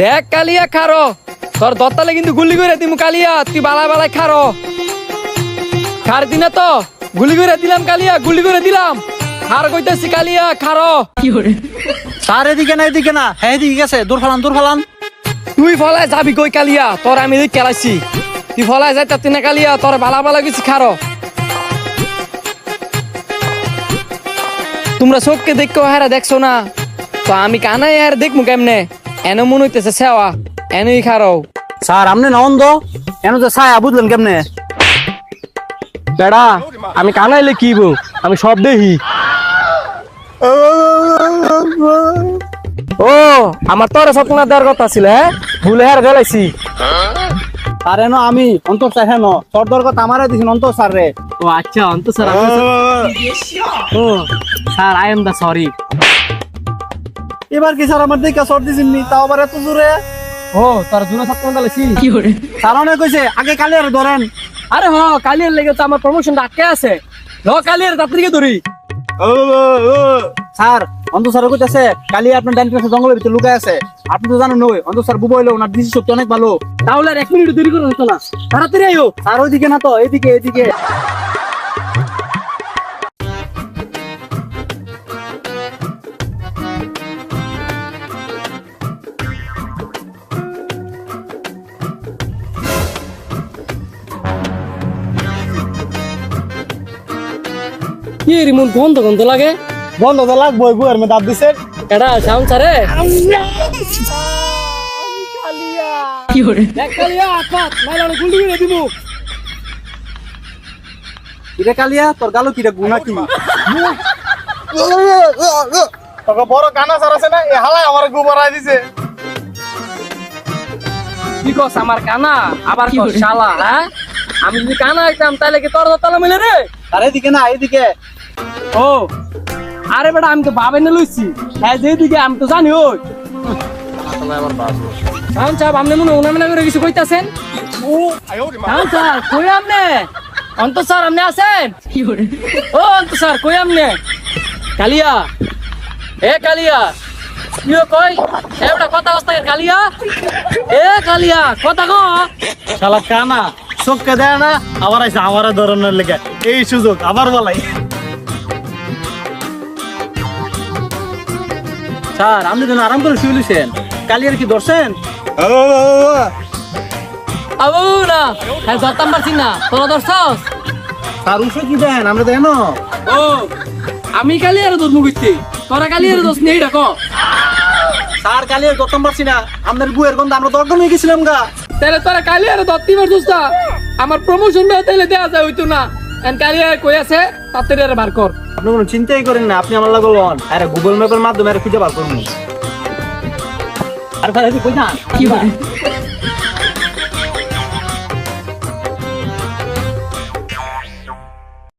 দেখ কালিয়া খারো তোর দত্তালে কিন্তু গুলি করে দিমু কালিয়া তুই বালা বালা খারো খার দিনা তো গুলি করে দিলাম কালিয়া গুলি করে দিলাম খার কইতাছি কালিয়া খারো স্যার এদিকে না হ্যাঁ এদিকে গেছে দূর ফালান তুই ফলায় যাবি কই কালিয়া তোর আমি এদিকে খেলাইছি তুই ফলায় যাইতা তুই না কালিয়া তোর বালা বালা কিছু খারো তোমরা চোখকে দেখো হারা দেখছো না তো আমি কানাই আর দেখমু কেমনে এনে মন হইতেছে সেওয়া এনেই খারো স্যার আমনে না অন্ধ এনে তো ছায়া বুঝলেন কেমনে বেড়া আমি কানাইলে কি বউ আমি সব দেখি ও আমার তোর স্বপ্ন দেওয়ার কথা ছিল হ্যাঁ ভুলে হার গেলাইছি স্যার এনো আমি অন্তর স্যার হেন তোর দর কথা আমারে দিছেন অন্তর স্যার রে ও আচ্ছা অন্ত স্যার ও স্যার আই এম দা সরি এবার কি স্যার আমার দিকে সর দিছেন নি তাও আবার এত জোরে ও তোর জুনা স্বপ্ন গেলাইছি স্যার অনেক কইছে আগে কালি আর ধরেন আরে হ কালিয়ার লেগে তো আমার প্রমোশন আটকে আছে ল কালিয়ার তাড়াতাড়ি ধরি স্যার অন্ত স্যার কইতাছে কালি আপনার ডান পাশে জঙ্গলের ভিতরে লুকায় আছে আপনি তো জানেন নই অন্ত স্যার বুবইলো ওনার দৃষ্টি শক্তি অনেক ভালো তাহলে আর 1 মিনিট দেরি করে হতো না তাড়াতাড়ি আইও স্যার ওইদিকে না তো এদিকে কি রিমোট গন্ধ গন্ধ লাগে বন্ধ তো লাগবো বুয়ের মধ্যে দাঁত দিছে এটা সাউন্ড সারে কি করে দেখ কালিয়া আপাত মাইলা গুলি করে দিমু কিরে কালিয়া তোর গালো কিরে গুনা কি তোকে বড় কানা স্যার আছে না এ হালাই আমার গোবরাই দিছে কি কস আমার কানা আবার কস শালা হ্যাঁ আমি যদি কানা হইতাম তাহলে কি তোর তালা মিলে রে আরে এদিকে না এদিকে ও আরে বেটা আমি তো ভাবে না লইছি হ্যাঁ যেদিকে আমি তো জানি ওই সাউন্ড সাহেব আপনি মনে উনামনা করে কিছু কইতাছেন সাউন্ড স্যার কই আমনে অন্ত স্যার আপনি আছেন ও অন্ত স্যার কই আমনে কালিয়া এ কালিয়া কি কই এবড়া কথা অবস্থা কালিয়া এ কালিয়া কথা কো শালা কানা চোখকে দেয় না আবার আইসা আমার ধরনের লেগে এই সুযোগ আবার বলাই স্যার আপনি যেন আরাম করে শুয়ে লইছেন কালিয়ার কি ধরছেন আবু না হ্যাঁ ধরতাম পারছি না তোরা ধরছস স্যার উঠে কি দেন আমরা দেন ও আমি কালিয়ার দোষ মুগিছি তোরা কালিয়ার দোষ নেই ডাকো স্যার কালিয়ার ধরতাম পারছি না আপনার বুয়ের গন্ধ আমরা দর্দন হয়ে গেছিলাম গা তাহলে তোরা কালিয়ার ধরতে পারছিস না আমার প্রমোশনটা তাহলে দেওয়া যায় হইতো না এন্ড কালিয়ার কই আছে তাড়াতাড়ি আর বার কর আপনি কোনো চিন্তাই করেন না আপনি আমার লাগে লন আরে গুগল ম্যাপের মাধ্যমে আর খুঁজে বার করুন আর ভাই কই যান কি